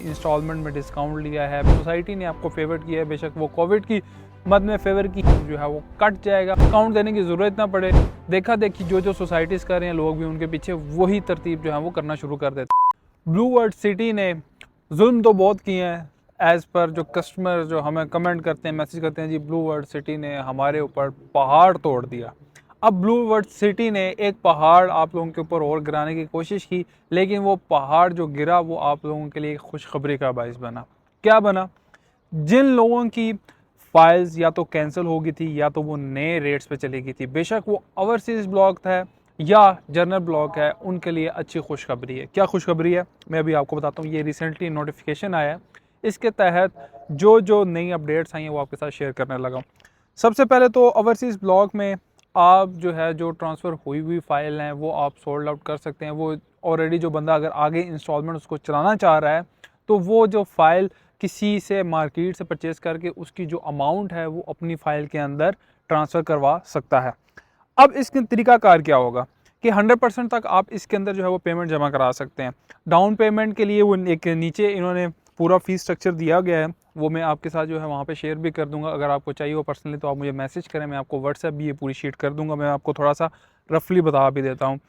Instalment में discount लिया है, सोसाइटी ने आपको फेवर किया है, बेशक वो कोविड की मद में फेवर की जो है वो कट जाएगा, डिस्काउंट देने की ज़रूरत ना पड़े। देखा देखी जो सोसाइटीज़ कर रहे हैं लोग भी उनके पीछे वही तरतीब जो है वो करना शुरू कर देते हैं। ब्लू वर्ल्ड सिटी ने जुल्म तो बहुत किए हैं, एज़ पर जो कस्टमर जो हमें कमेंट करते हैं, मैसेज करते हैं, जी ब्लू वर्ल्ड सिटी ने हमारे ऊपर पहाड़ तोड़ दिया। अब ब्लू वर्ल्ड सिटी ने एक पहाड़ आप लोगों के ऊपर और गिराने की कोशिश की, लेकिन वो पहाड़ जो गिरा वो आप लोगों के लिए खुशखबरी का बाइस बना। क्या बना? जिन लोगों की फाइल्स या तो कैंसिल हो गई थी या तो वो नए रेट्स पे चली गई थी, बेशक वो ओवरसीज ब्लॉक है या जर्नल ब्लॉक है, उनके लिए अच्छी खुशखबरी है। क्या खुशखबरी है मैं अभी आपको बताता हूँ। ये रिसेंटली नोटिफिकेशन आया है, इसके तहत जो नई अपडेट्स आई हैं वो आपके साथ शेयर करने लगा। सबसे पहले तो ओवरसीज़ ब्लॉक में आप जो है जो ट्रांसफ़र हुई फ़ाइल हैं वो आप सोल्ड आउट कर सकते हैं। वो ऑलरेडी जो बंदा अगर आगे इंस्टॉलमेंट उसको चलाना चाह रहा है तो वो जो फ़ाइल किसी से मार्केट से परचेज़ करके उसकी जो अमाउंट है वो अपनी फ़ाइल के अंदर ट्रांसफ़र करवा सकता है। अब इसका तरीकाकार क्या होगा कि 100% तक आप इसके अंदर जो है वो पेमेंट जमा करा सकते हैं। डाउन पेमेंट के लिए वो एक नीचे इन्होंने पूरा फ़ीस स्ट्रक्चर दिया गया है, वो मैं आपके साथ जो है वहाँ पे शेयर भी कर दूंगा। अगर आपको चाहिए हो पर्सनली तो आप मुझे मैसेज करें, मैं आपको व्हाट्सएप भी ये पूरी शीट कर दूंगा। मैं आपको थोड़ा सा रफली बता भी देता हूँ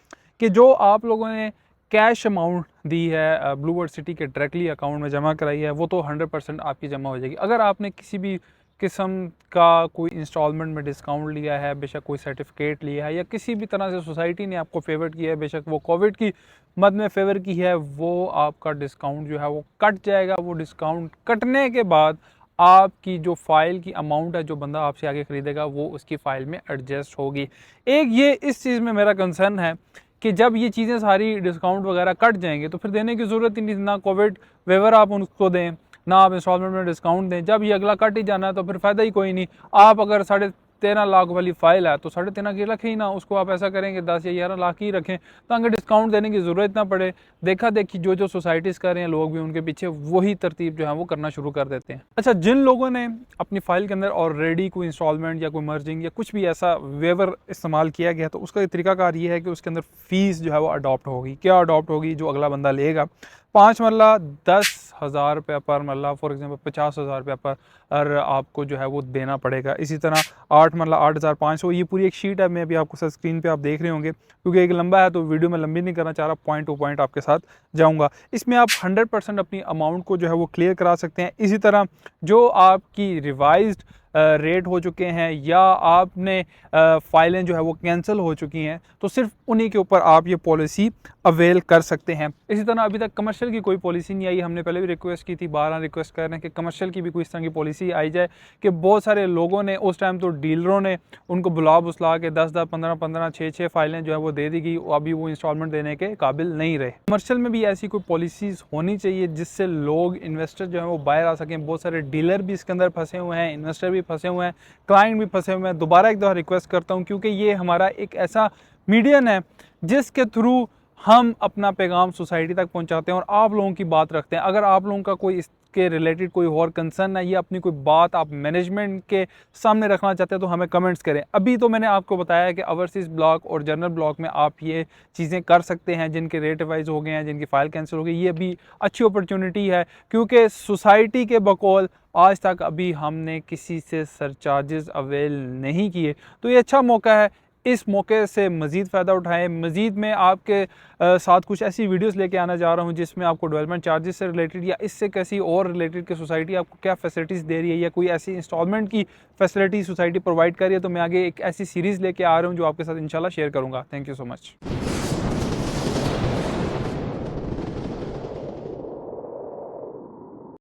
कि जो आप लोगों ने कैश अमाउंट दी है ब्लू वर्ल्ड सिटी के डायरेक्टली अकाउंट में जमा कराई है वो तो 100% आपकी जमा हो जाएगी। अगर आपने किसी भी किस्म का कोई इंस्टॉलमेंट में डिस्काउंट लिया है, बेशक कोई सर्टिफिकेट लिया है या किसी भी तरह से सोसाइटी ने आपको फेवर किया है, बेशक वो कोविड की मद में फेवर की है, वो आपका डिस्काउंट जो है वो कट जाएगा। वो डिस्काउंट कटने के बाद आपकी जो फ़ाइल की अमाउंट है जो बंदा आपसे आगे ख़रीदेगा वो उसकी फ़ाइल में एडजस्ट होगी। एक ये इस चीज़ में मेरा कंसर्न है कि जब ये चीज़ें सारी डिस्काउंट वगैरह कट जाएंगे तो फिर देने की ज़रूरत ही नहीं, ना कोविड वेवर आप उनको दें ना आप इंस्टॉलमेंट में डिस्काउंट दें। जब ये अगला कट ही जाना है तो फिर फ़ायदा ही कोई नहीं। आप अगर 13.5 लाख वाली फ़ाइल है तो 13.5 की रखें ही ना, उसको आप ऐसा करेंगे 10 या 11 लाख ही रखें ताकि डिस्काउंट देने की ज़रूरत ना पड़े। देखा देखी जो सोसाइटीज़ कर रहे हैं लोग भी उनके पीछे वही तरतीब जो है वो करना शुरू कर देते हैं। अच्छा, जिन लोगों ने अपनी फ़ाइल के अंदर ऑलरेडी कोई इंस्टॉलमेंट या कोई मर्जिंग या कुछ भी ऐसा वेवर इस्तेमाल किया गया तो उसका तरीकाकार ये है कि उसके अंदर फ़ीस जो है वो अडॉप्ट होगी। क्या अडॉप्ट होगी? जो अगला बंदा लेगा 5 मरला 10,000 रुपये पर मरला, फॉर एग्जांपल 50,000 रुपये पर आपको जो है वो देना पड़ेगा। इसी तरह 8 मरला 8,500, ये पूरी एक शीट है, मैं भी आपको स्क्रीन पे आप देख रहे होंगे। क्योंकि एक लंबा है तो वीडियो में लंबी नहीं करना चाह रहा, पॉइंट टू पॉइंट आपके साथ जाऊँगा। इसमें आप 100% अपनी अमाउंट को जो है वो क्लियर करा सकते हैं। इसी तरह जो आपकी रिवाइज्ड रेट हो चुके हैं या आपने फ़ाइलें जो है वो कैंसिल हो चुकी हैं तो सिर्फ उन्हीं के ऊपर आप ये पॉलिसी अवेल कर सकते हैं। इसी तरह अभी तक कमर्शियल की कोई पॉलिसी नहीं आई। हमने पहले भी रिक्वेस्ट की थी, 12 रिक्वेस्ट कर रहे हैं कि कमर्शियल की भी कोई इस तरह की पॉलिसी आई जाए कि बहुत सारे लोगों ने उस टाइम तो डीलरों ने उनको बुला बुसला के 10-10, 15-15, 6-6 फाइलें जो है वो दे दी गई, अभी वो इंस्टॉलमेंट देने के काबिल नहीं रहे। कमर्शियल में भी ऐसी कोई पॉलिसीज़ होनी चाहिए जिससे लोग इन्वेस्टर जो है वो बाहर आ सकें। बहुत सारे डीलर भी इसके अंदर फंसे हुए हैं, इन्वेस्टर भी फंसे हुए हैं, क्लाइंट भी फंसे हुए हैं। दोबारा एक दफ़ा रिक्वेस्ट करता हूँ क्योंकि ये हमारा एक ऐसा मीडियम है जिसके थ्रू हम अपना पैगाम सोसाइटी तक पहुंचाते हैं और आप लोगों की बात रखते हैं। अगर आप लोगों का कोई इसके रिलेटेड कोई और कंसर्न है या अपनी कोई बात आप मैनेजमेंट के सामने रखना चाहते हैं तो हमें कमेंट्स करें। अभी तो मैंने आपको बताया है कि ओवरसीज़ ब्लॉक और जनरल ब्लॉक में आप ये चीज़ें कर सकते हैं जिनके रेट वाइज हो गए हैं, जिनकी फ़ाइल कैंसिल हो गई। ये भी अच्छी अपॉर्चुनिटी है क्योंकि सोसाइटी के बकौल आज तक अभी हमने किसी से सरचार्जेस अवेल नहीं किए, तो ये अच्छा मौका है। इस मौके से मज़ीद फ़ायदा उठाएं। मज़ीद मैं आपके साथ कुछ ऐसी वीडियोस लेके आना जा रहा हूं जिसमें आपको डेवलपमेंट चार्जेस से रिलेटेड या इससे कैसी और रिलेटेड कि सोसाइटी आपको क्या फैसिलिटीज़ दे रही है या कोई ऐसी इंस्टॉलमेंट की फैसिलिटी सोसाइटी प्रोवाइड कर रही है, तो मैं आगे एक ऐसी सीरीज़ लेके आ रहा हूं जो आपके साथ इंशाल्लाह शेयर करूँगा। Thank you so much.